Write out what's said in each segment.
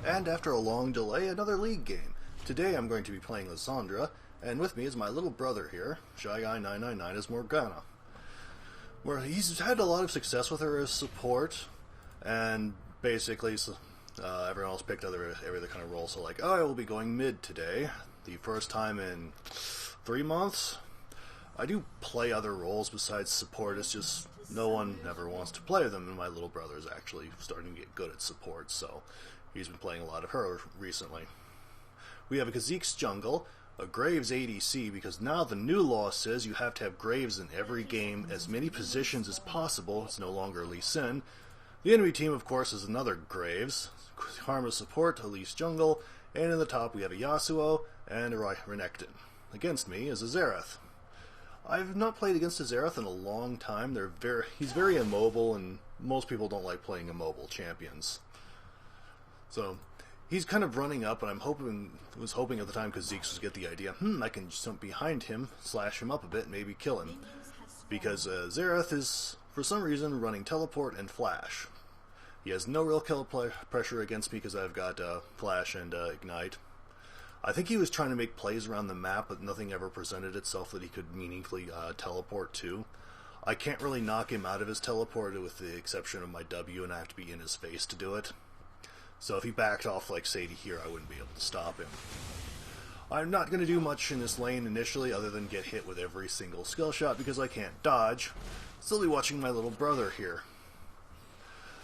And after a long delay, another League game. Today I'm going to be playing Lissandra, and with me is my little brother here, Shy Guy 999 as Morgana. Where he's had a lot of success with her as support, and basically everyone else picked every other kind of role, so like, oh, I will be going mid today, the first time in 3 months. I do play other roles besides support, it's just no one ever wants to play them, and my little brother is actually starting to get good at support, so he's been playing a lot of her recently. We have a Kha'Zix's jungle, a Graves ADC, because now the new law says you have to have Graves in every game, as many positions as possible. It's no longer Lee Sin. The enemy team, of course, is another Graves, Karma support, Elise jungle, and in the top we have a Yasuo and a Renekton. Against me is a Xerath. I've not played against a Xerath in a long time. He's very immobile, and most people don't like playing immobile champions. So he's kind of running up, and was hoping at the time Kha'Zix would get the idea, I can jump behind him, slash him up a bit, and maybe kill him. Because Xerath is, for some reason, running teleport and flash. He has no real kill pressure against me because I've got flash and ignite. I think he was trying to make plays around the map, but nothing ever presented itself that he could meaningfully teleport to. I can't really knock him out of his teleport with the exception of my W, and I have to be in his face to do it. So if he backed off like Sadie here, I wouldn't be able to stop him. I'm not going to do much in this lane initially other than get hit with every single skill shot because I can't dodge. Still be watching my little brother here.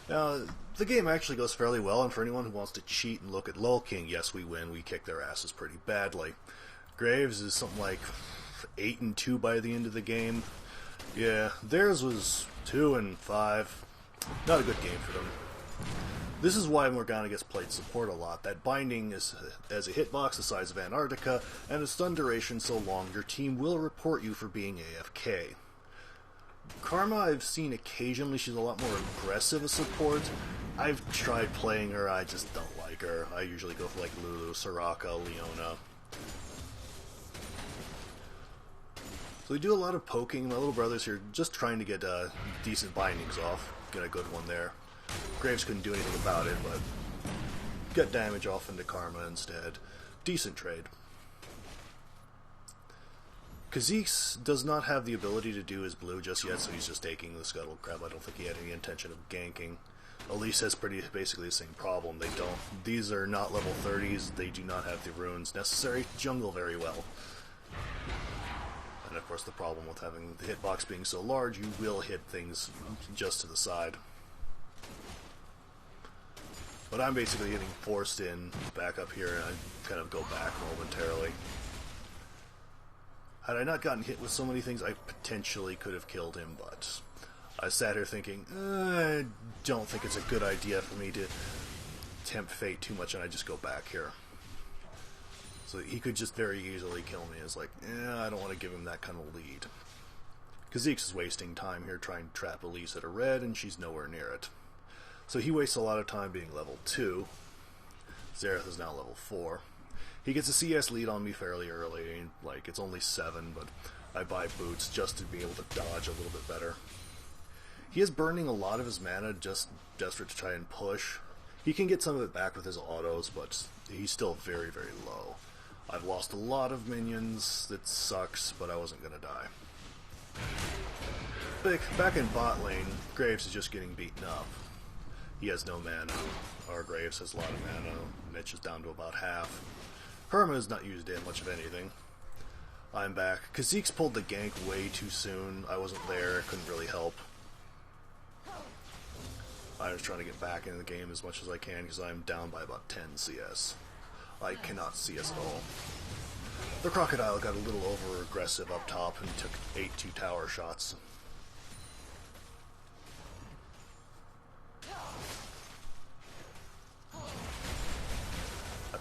Now, the game actually goes fairly well, and for anyone who wants to cheat and look at LoL King, yes, we win. We kick their asses pretty badly. Graves is something like 8-2 by the end of the game. Yeah, theirs was 2-5. Not a good game for them. This is why Morgana gets played support a lot. That binding is as a hitbox the size of Antarctica, and a stun duration so long your team will report you for being AFK. Karma I've seen occasionally, she's a lot more aggressive as support. I've tried playing her, I just don't like her. I usually go for like Lulu, Soraka, Leona. So we do a lot of poking. My little brother's here just trying to get decent bindings off. Get a good one there. Graves couldn't do anything about it, but get damage off into Karma instead. Decent trade. Kha'Zix does not have the ability to do his blue just yet, so he's just taking the scuttle crab. I don't think he had any intention of ganking. Elise has basically the same problem. They don't. These are not level 30s. They do not have the runes necessary to jungle very well. And of course the problem with having the hitbox being so large, you will hit things just to the side. But I'm basically getting forced in back up here, and I kind of go back momentarily. Had I not gotten hit with so many things, I potentially could have killed him, but I sat here thinking, I don't think it's a good idea for me to tempt fate too much, and I just go back here. So he could just very easily kill me. It's like, I don't want to give him that kind of lead. Kha'Zix is wasting time here trying to trap Elise at a red, and she's nowhere near it. So he wastes a lot of time being level 2. Xerath is now level 4. He gets a CS lead on me fairly early, like it's only 7, but I buy boots just to be able to dodge a little bit better. He is burning a lot of his mana just desperate to try and push. He can get some of it back with his autos, but he's still very, very low. I've lost a lot of minions, that sucks, but I wasn't going to die. Back in bot lane, Graves is just getting beaten up. He has no mana. Our Graves has a lot of mana. Mitch is down to about half. Karma has not used in much of anything. I'm back. Kha'Zix pulled the gank way too soon. I wasn't there, couldn't really help. I was trying to get back into the game as much as I can because I'm down by about 10 CS. I cannot CS at all. The Crocodile got a little over-aggressive up top and took 8 2-tower shots.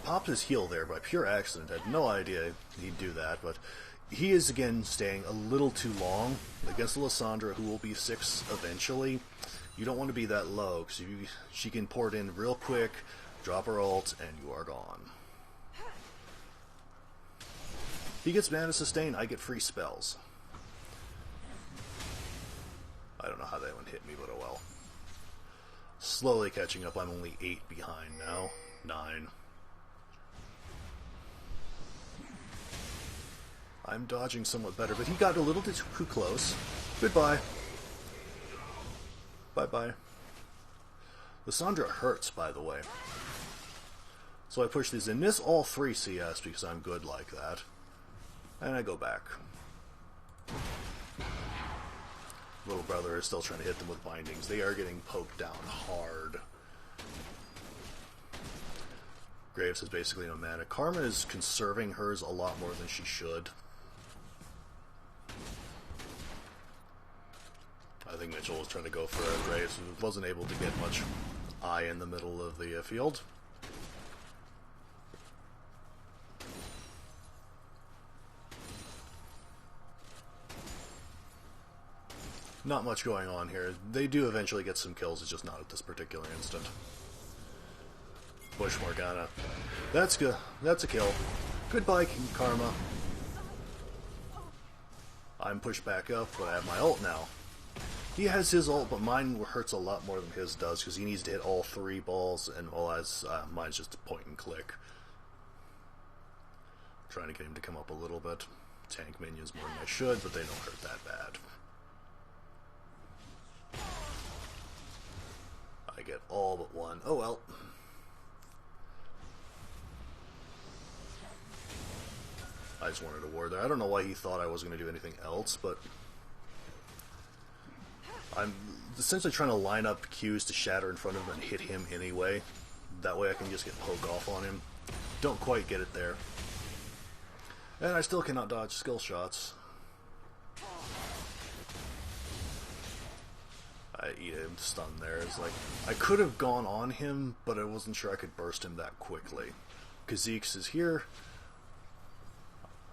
Popped his heal there by pure accident. I had no idea he'd do that, but he is again staying a little too long against Lissandra, who will be 6 eventually. You don't want to be that low, because she can port in real quick, drop her ult, and you are gone. He gets mana sustain, I get free spells. I don't know how that one hit me, but oh well. Slowly catching up. I'm only 8 behind now. 9. I'm dodging somewhat better, but he got a little too close. Goodbye. Bye-bye. Lissandra hurts, by the way. So I push these in. Miss all 3 CS because I'm good like that. And I go back. Little brother is still trying to hit them with bindings. They are getting poked down hard. Graves has basically no mana. Karma is conserving hers a lot more than she should. I think Mitchell was trying to go for a Graves, who wasn't able to get much eye in the middle of the field. Not much going on here. They do eventually get some kills, it's just not at this particular instant. Bush Morgana. That's good. That's a kill. Goodbye, King Karma. I'm pushed back up, but I have my ult now. He has his ult, but mine hurts a lot more than his does, because he needs to hit all 3 balls, and mine's just a point and click. Trying to get him to come up a little bit. Tank minions more than I should, but they don't hurt that bad. I get all but 1. Oh well. I just wanted a ward there. I don't know why he thought I wasn't going to do anything else, but I'm essentially trying to line up Qs to shatter in front of him and hit him anyway. That way I can just get poke off on him. Don't quite get it there. And I still cannot dodge skill shots. I eat him stunned there. It's like, I could have gone on him, but I wasn't sure I could burst him that quickly. Kha'Zix is here.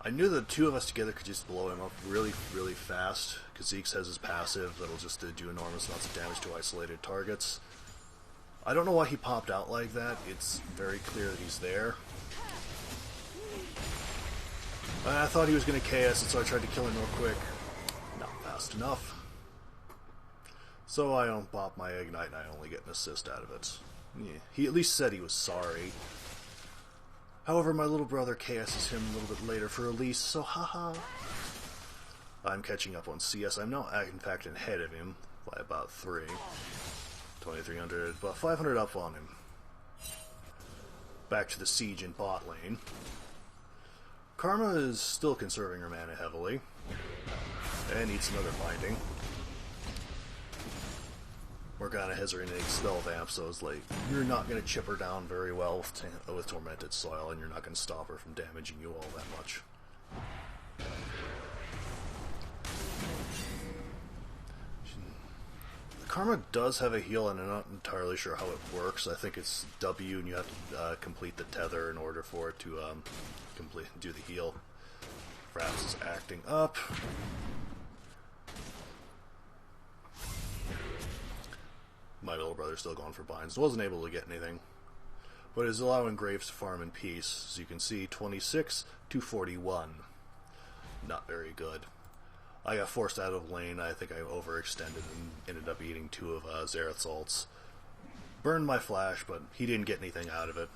I knew the 2 of us together could just blow him up really, really fast. Kha'Zix has his passive that'll just do enormous amounts of damage to isolated targets. I don't know why he popped out like that. It's very clear that he's there. I thought he was going to KS it, so I tried to kill him real quick. Not fast enough. So I don't pop my Ignite and I only get an assist out of it. Yeah. He at least said he was sorry. However, my little brother KS's him a little bit later for release, so haha. I'm catching up on CS. I'm now, in fact, ahead of him by about 3. 2,300, about 500 up on him. Back to the siege in bot lane. Karma is still conserving her mana heavily. And needs another binding. Morgana has her innate spell vamp, so it's like, you're not going to chip her down very well with Tormented Soil, and you're not going to stop her from damaging you all that much. Karma does have a heal, and I'm not entirely sure how it works. I think it's W, and you have to complete the tether in order for it to do the heal. Fraps is acting up. My little brother's still going for binds. Wasn't able to get anything. But is allowing Graves to farm in peace. As you can see, 26 to 41. Not very good. I got forced out of lane. I think I overextended and ended up eating 2 of Xerath's ults. Burned my flash, but he didn't get anything out of it.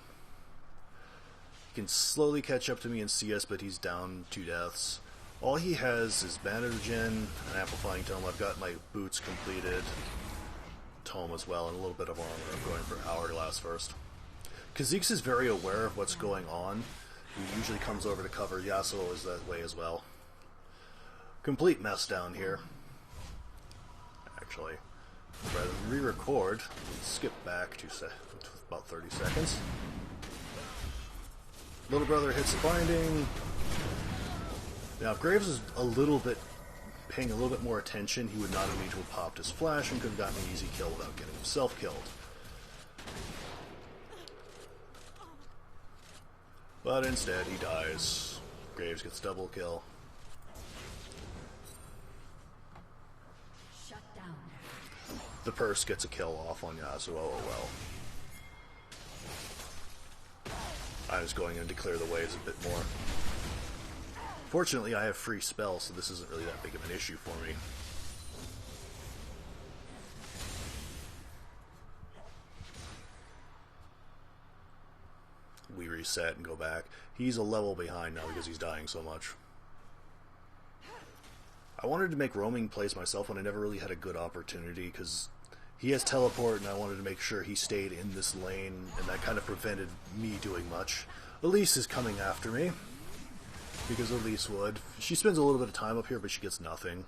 He can slowly catch up to me in CS, but he's down 2 deaths. All he has is Banner Gen, an Amplifying Tome. I've got my boots completed. Tome as well, and a little bit of armor. I'm going for Hourglass first. Kha'Zix is very aware of what's going on. He usually comes over to cover. Yasuo is that way as well. Complete mess down here. Actually, rather than re-record, skip back to about 30 seconds. Little brother hits the binding. Now, if Graves is paying a little bit more attention, he would not have needed to have popped his flash and could have gotten an easy kill without getting himself killed. But instead, he dies. Graves gets double kill. Shut down. The purse gets a kill off on Yasuo. Oh well. I was going in to clear the waves a bit more. Fortunately, I have free spells, so this isn't really that big of an issue for me. reset and go back. He's a level behind now because he's dying so much. I wanted to make roaming plays myself when I never really had a good opportunity because he has teleport and I wanted to make sure he stayed in this lane, and that kind of prevented me doing much. Elise is coming after me because Elise would. She spends a little bit of time up here, but she gets nothing.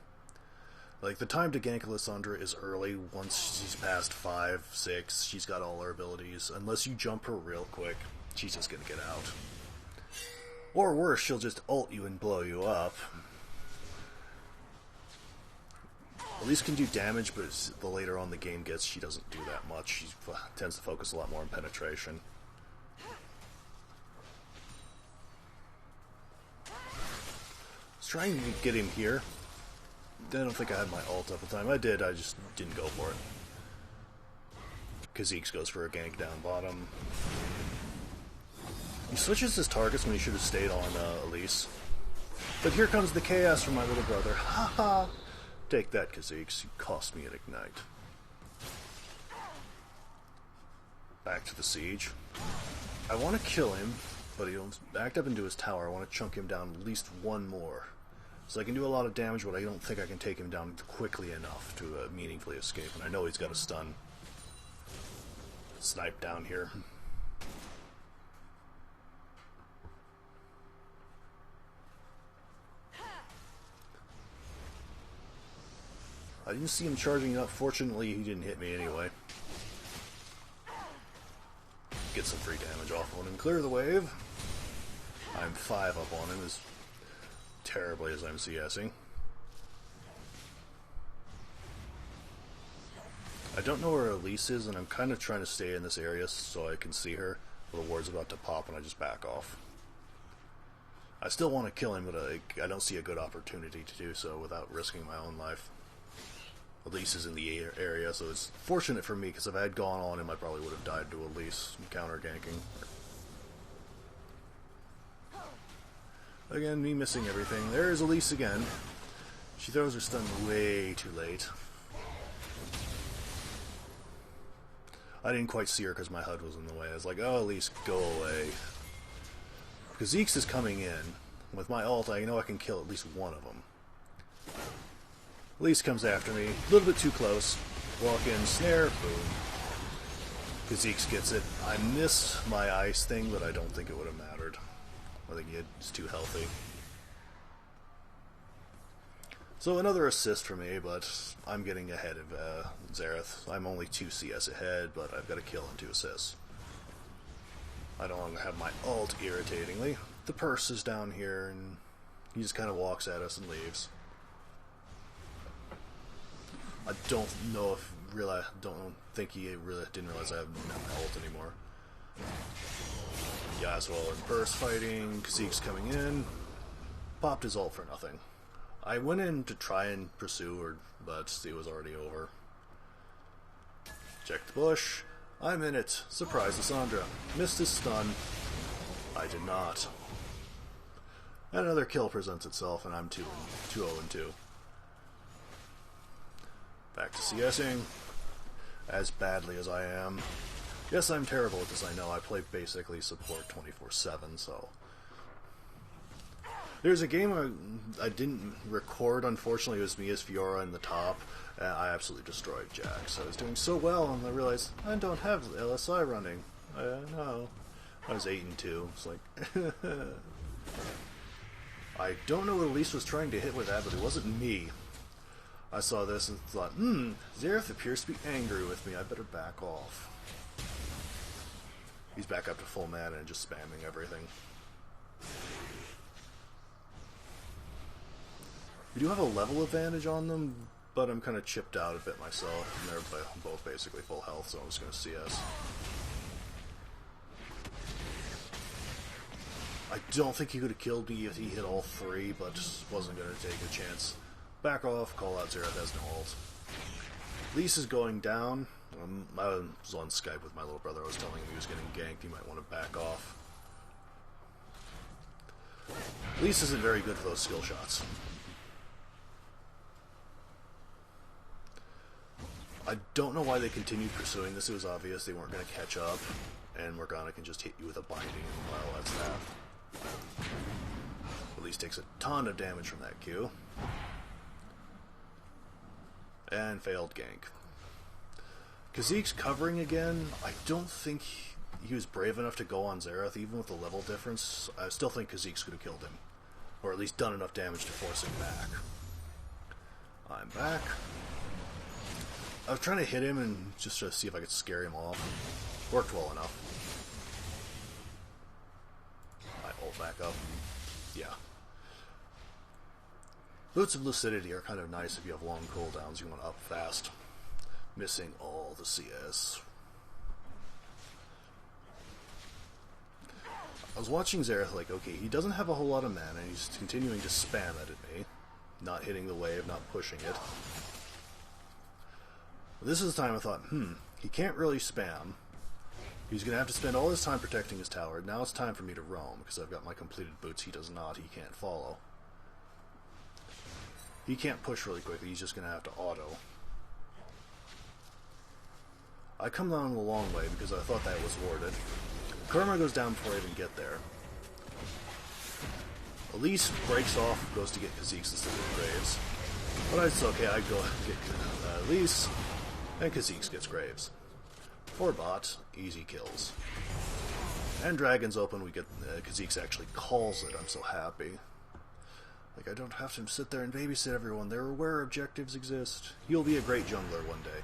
Like, the time to gank Lissandra is early. Once she's past 5, 6, she's got all her abilities. Unless you jump her real quick, she's just gonna get out. Or worse, she'll just ult you and blow you up. Elise can do damage, but the later on the game gets, she doesn't do that much. She tends to focus a lot more on penetration. I was trying to get him here. I don't think I had my ult at the time. I did, I just didn't go for it. Kha'Zix goes for a gank down bottom. He switches his targets when he should have stayed on Elise. But here comes the chaos from my little brother. Haha! Take that, Kha'Zix. You cost me an ignite. Back to the siege. I want to kill him, but he'll backed up into his tower. I want to chunk him down at least one more. So I can do a lot of damage, but I don't think I can take him down quickly enough to meaningfully escape. And I know he's got a stun. Snipe down here. I didn't see him charging up. Fortunately, he didn't hit me anyway. Get some free damage off on him. Clear the wave. I'm 5 up on him as terribly as I'm CSing. I don't know where Elise is, and I'm kind of trying to stay in this area so I can see her. The ward's about to pop, and I just back off. I still want to kill him, but I don't see a good opportunity to do so without risking my own life. Elise is in the area, so it's fortunate for me, because if I had gone on him, I probably would have died to Elise counter-ganking. Again, me missing everything. There's Elise again. She throws her stun way too late. I didn't quite see her because my HUD was in the way. I was like, oh, Elise, go away. Because Kha'Zix is coming in. With my ult, I know I can kill at least one of them. Elise comes after me, a little bit too close. Walk in, snare, boom. Kha'Zix gets it. I miss my ice thing, but I don't think it would have mattered. I think it's too healthy. So another assist for me, but I'm getting ahead of Xerath. I'm only 2 CS ahead, but I've got a kill and 2 assists. I no longer have my ult, irritatingly. The purse is down here, and he just kind of walks at us and leaves. I don't know if really, don't think he really didn't realize I have my ult anymore. Yasuo and Burst fighting, Kha'Zix coming in, popped his ult for nothing. I went in to try and pursue her, but it was already over. Check the bush. I'm in it. Surprise Lissandra. Missed his stun. I did not. And another kill presents itself, and I'm 2-0-2. Back to CSing. As badly as I am. Yes, I'm terrible at this, I know. I play basically support 24/7, so... There's a game I didn't record, unfortunately. It was me as Fiora in the top, and I absolutely destroyed Jax. I was doing so well, and I realized I don't have LSI running. No. I was 8-2. It's like... I don't know what Elise was trying to hit with that, but it wasn't me. I saw this and thought, Xerath appears to be angry with me. I better back off. He's back up to full mana and just spamming everything. We do have a level advantage on them, but I'm kind of chipped out a bit myself, and they're both basically full health, so I'm just going to CS. I don't think he could have killed me if he hit all 3, but just wasn't going to take a chance. Back off, call out Xerath has no ult. Lise is going down. I was on Skype with my little brother. I was telling him he was getting ganked. He might want to back off. Lise isn't very good for those skill shots. I don't know why they continued pursuing this. It was obvious they weren't going to catch up. and Morgana can just hit you with a binding, and well, that's that. At least takes a ton of damage from that Q. And failed gank. Kha'Zix's covering again. I don't think he was brave enough to go on Xerath, even with the level difference. I still think Kha'Zix could have killed him. Or at least done enough damage to force him back. I'm back. I was trying to hit him and just to see if I could scare him off. Worked well enough. I ult back up. Yeah. Boots of Lucidity are kind of nice if you have long cooldowns. You want to up fast. Missing all the CS. I was watching Xerath like, okay, he doesn't have a whole lot of mana, and he's continuing to spam it at me. Not hitting the wave, not pushing it. This is the time I thought, he can't really spam. He's going to have to spend all his time protecting his tower. Now it's time for me to roam, because I've got my completed boots. He does not. He can't follow. He can't push really quickly. He's just going to have to auto. I come down the long way because I thought that was warded. Karma goes down before I even get there. Elise breaks off, goes to get Kha'Zix instead of Graves. But it's okay, I go get Elise, and Kha'Zix gets Graves. For bot, easy kills. And Dragon's open, we get Kha'Zix actually calls it, I'm so happy. Like, I don't have to sit there and babysit everyone, they're aware objectives exist. You'll be a great jungler one day.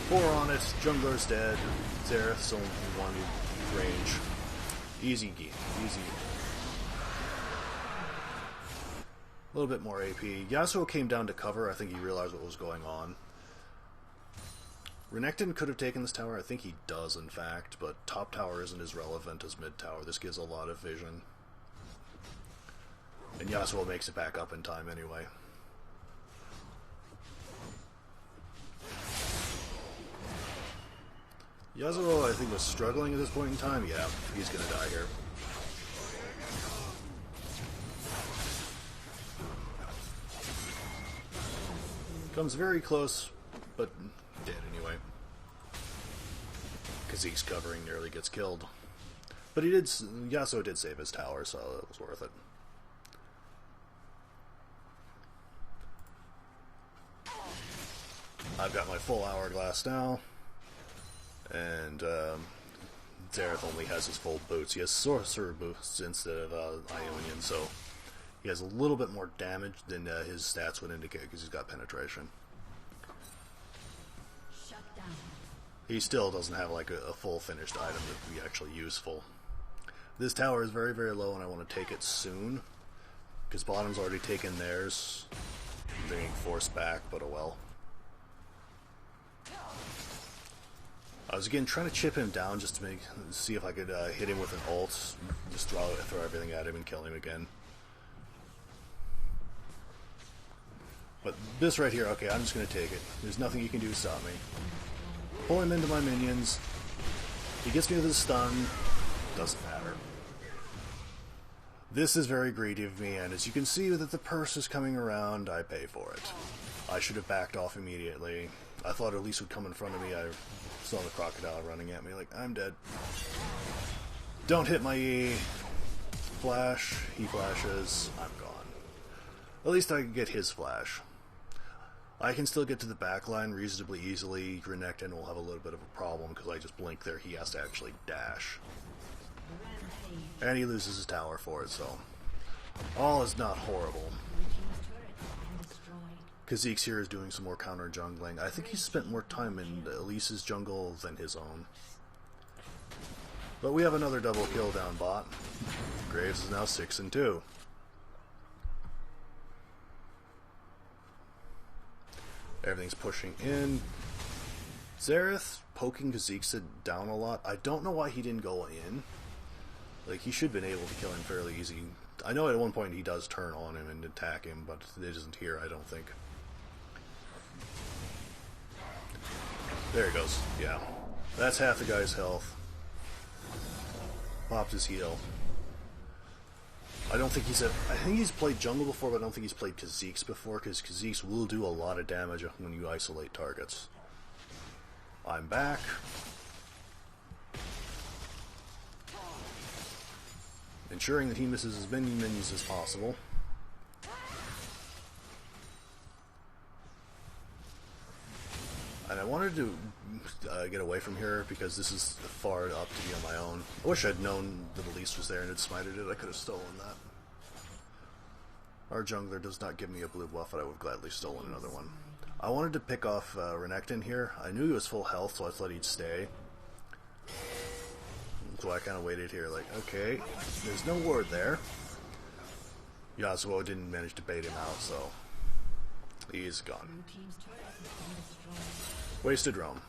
4 on it, jungler's dead, Xerath's only 1 range. Easy game, easy. A little bit more AP. Yasuo came down to cover, I think he realized what was going on. Renekton could have taken this tower, I think he does in fact, but top tower isn't as relevant as mid tower. This gives a lot of vision. And Yasuo makes it back up in time anyway. Yasuo, I think, was struggling at this point in time. Yeah, he's gonna die here. Comes very close, but dead anyway. Kha'Zix's covering nearly gets killed. But Yasuo did save his tower, so it was worth it. I've got my full hourglass now. And Xerath only has his full boots. He has sorcerer boots instead of Ionian, so he has a little bit more damage than his stats would indicate because he's got penetration. Shut down. He still doesn't have like a full finished item that would be actually useful. This tower is very, very low, and I want to take it soon because bottom's already taken theirs. I'm being forced back, but oh well. I was again trying to chip him down just to see if I could hit him with an ult, just throw everything at him and kill him again. But this right here, okay, I'm just going to take it. There's nothing you can do to stop me. Pull him into my minions. He gets me with his stun. Doesn't matter. This is very greedy of me, and as you can see that the purse is coming around, I pay for it. I should have backed off immediately. I thought Elise would come in front of me. I saw the crocodile running at me like, I'm dead. Don't hit my E. Flash. He flashes. I'm gone. At least I can get his flash. I can still get to the back line reasonably easily. Renekton will have a little bit of a problem because I just blink there. He has to actually dash. And he loses his tower for it, so all is not horrible. Kha'Zix here is doing some more counter jungling. I think he spent more time in Elise's jungle than his own. But we have another double kill down bot. Graves is now 6-2. Everything's pushing in. Xerath poking Kha'Zix down a lot. I don't know why he didn't go in. Like, he should have been able to kill him fairly easy. I know at one point he does turn on him and attack him, but it isn't here, I don't think. There he goes. Yeah. That's half the guy's health. Popped his heal. I don't think he's I think he's played jungle before, but I don't think he's played Kha'Zix before, because Kha'Zix will do a lot of damage when you isolate targets. I'm back. ensuring that he misses as many minions as possible. And I wanted to get away from here because this is far up to be on my own. I wish I'd known that Elise was there and had smited it. I could have stolen that. Our jungler does not give me a blue buff, but I would have gladly stolen another one. I wanted to pick off Renekton here. I knew he was full health, so I thought he'd stay. So I kind of waited here like, okay, there's no ward there. Yasuo didn't manage to bait him out, so he's gone. Wasted roam.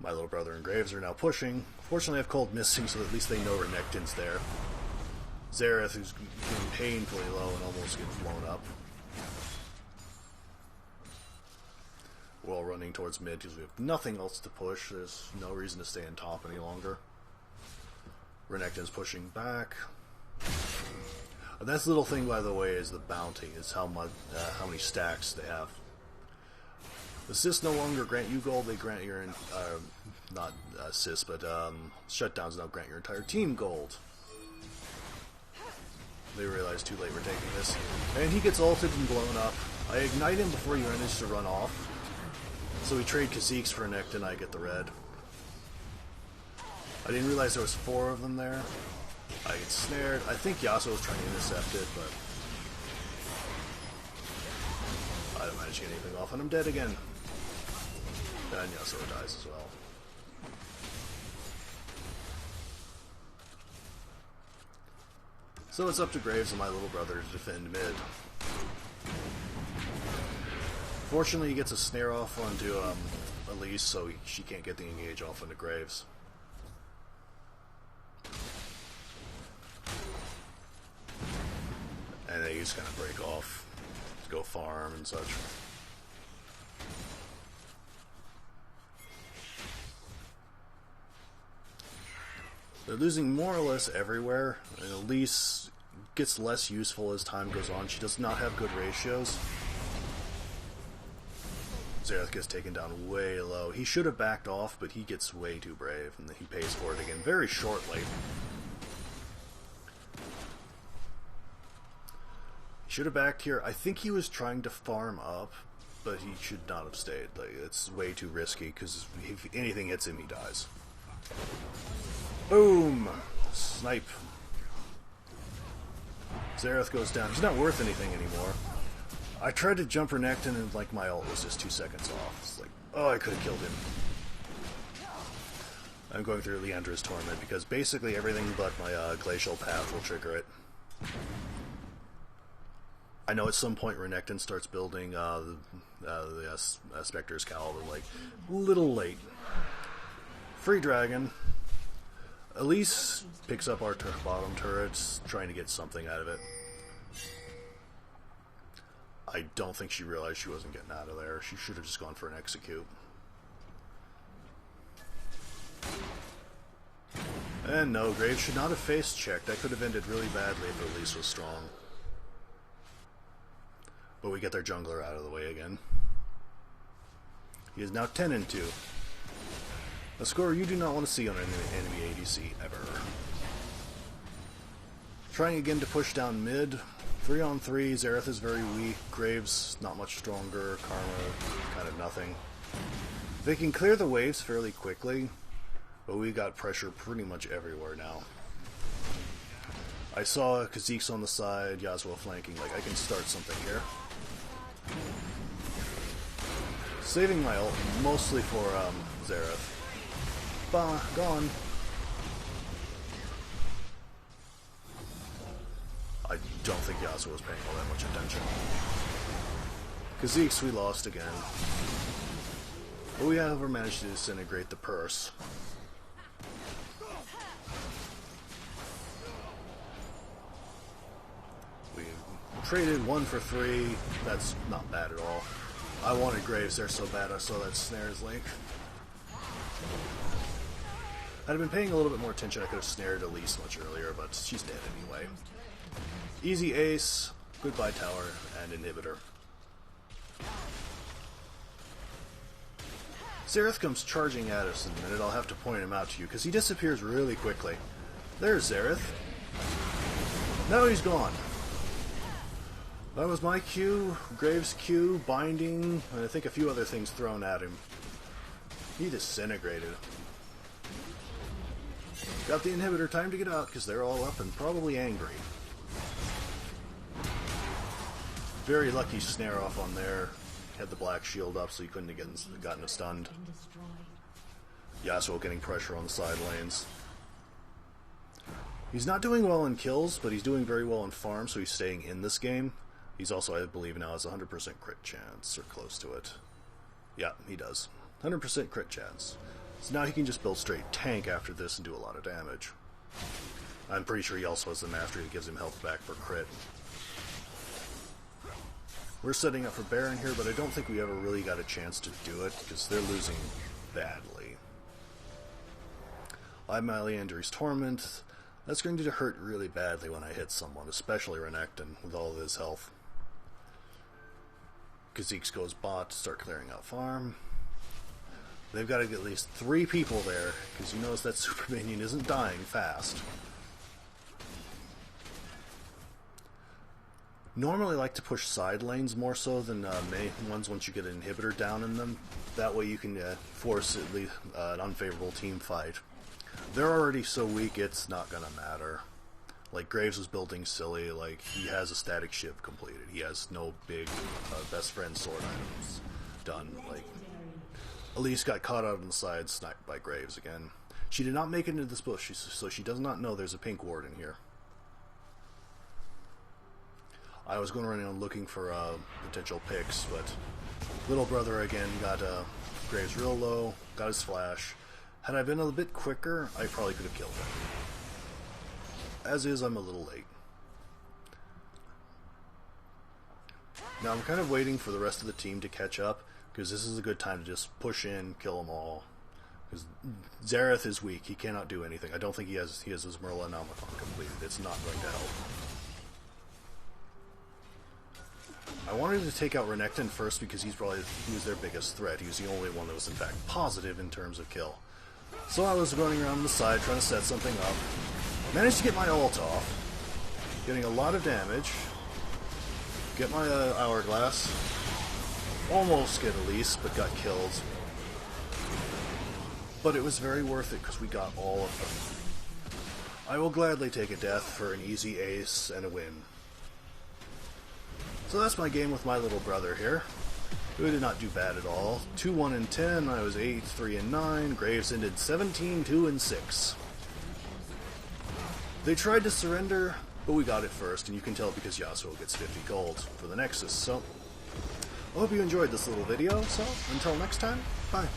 My little brother and Graves are now pushing. Fortunately I have Cold Misting, so at least they know Renekton's there. Xerath, who's getting painfully low and almost gets blown up. We're all running towards mid because we have nothing else to push. There's no reason to stay in top any longer. Renekton's pushing back. That's the little thing, by the way, is the bounty. Is how many stacks they have. Assists no longer grant you gold. They grant your not assists, but shutdowns now grant your entire team gold. They realize too late we're taking this, and he gets ulted and blown up. I ignite him before he manages to run off. So we trade Kha'Zix for Renekton, I get the red. I didn't realize there was 4 of them there. I get snared. I think Yasuo was trying to intercept it, but I don't manage to get anything off, and I'm dead again. And Yasuo dies as well. So it's up to Graves and my little brother to defend mid. Fortunately, he gets a snare off onto Elise, so she can't get the engage off into Graves. And they just kind of break off to go farm and such. They're losing more or less everywhere, and Elise gets less useful as time goes on. She does not have good ratios. Xerath gets taken down way low. He should have backed off, but he gets way too brave, and he pays for it again very shortly. He should have backed here. I think he was trying to farm up, but he should not have stayed. Like, it's way too risky, because if anything hits him, he dies. Boom! Snipe. Xerath goes down. He's not worth anything anymore. I tried to jump Renekton and like my ult was just 2 seconds off. It's like, oh, I could have killed him. I'm going through Lissandra's Torment because basically everything but my Glacial Path will trigger it. I know at some point Renekton starts building the Spectre's Cowl, but like, a little late. Free Dragon. Elise picks up our bottom turrets, trying to get something out of it. I don't think she realized she wasn't getting out of there. She should have just gone for an execute. And no, Graves should not have face checked. That could have ended really badly if Elise was strong. But we get their jungler out of the way again. He is now 10-2. A score you do not want to see on an enemy ADC ever. Trying again to push down mid. 3-on-3, Xerath is very weak, Graves not much stronger, Karma kind of nothing. They can clear the waves fairly quickly, but we got pressure pretty much everywhere now. I saw Kha'Zix on the side, Yasuo flanking, like I can start something here. Saving my ult, mostly for Xerath. Bah, gone. I don't think Yasuo was paying all that much attention. Kha'Zix we lost again. But we however managed to disintegrate the purse. We traded 1 for 3. That's not bad at all. I wanted Graves there so bad I saw that snares link. Had I been paying a little bit more attention, I could have snared Elise much earlier, but she's dead anyway. Easy ace, goodbye tower, and inhibitor. Xerath comes charging at us in a minute. I'll have to point him out to you, because he disappears really quickly. There's Zareth. Now he's gone. That was my Q, Graves' Q, binding, and I think a few other things thrown at him. He disintegrated. Got the inhibitor, time to get out because they're all up and probably angry. Very lucky snare off on there. Had the black shield up so he couldn't have gotten stunned. Yasuo getting pressure on the side lanes. He's not doing well in kills, but he's doing very well in farm, so he's staying in this game. He's also, I believe, now has a 100% crit chance, or close to it. Yeah, he does. 100% crit chance. So now he can just build straight tank after this and do a lot of damage. I'm pretty sure he also has the mastery that gives him health back for crit. We're setting up for Baron here, but I don't think we ever really got a chance to do it, because they're losing badly. I have my Leandra's Torment. That's going to hurt really badly when I hit someone, especially Renekton, with all of his health. Kha'Zix goes bot to start clearing out farm. They've got to get at least 3 people there, because you notice that super minion isn't dying fast. Normally I like to push side lanes more so than main ones once you get an inhibitor down in them. That way you can force at least an unfavorable team fight. They're already so weak, it's not gonna matter. Like, Graves was building silly, like, he has a static shiv completed. He has no big best friend sword items done. Like, Elise got caught out on the side, sniped by Graves again. She did not make it into this bush, so she does not know there's a pink ward in here. I was going around looking for potential picks, but little brother again got Graves real low, got his flash. Had I been a bit quicker, I probably could have killed him. As is, I'm a little late. Now I'm kind of waiting for the rest of the team to catch up, because this is a good time to just push in, kill them all. Because Zareth is weak, he cannot do anything. I don't think he has his Merlin-Omicron completed. It's not going to help. I wanted to take out Renekton first because he was their biggest threat. He was the only one that was in fact positive in terms of kill. So I was running around the side trying to set something up. Managed to get my ult off, getting a lot of damage. Get my hourglass. Almost get Elise, but got killed. But it was very worth it because we got all of them. I will gladly take a death for an easy ace and a win. So that's my game with my little brother here, who did not do bad at all. 2-1-10, I was 8-3-9, Graves ended 17-2-6. They tried to surrender, but we got it first, and you can tell because Yasuo gets 50 gold for the Nexus. So, I hope you enjoyed this little video, so until next time, bye.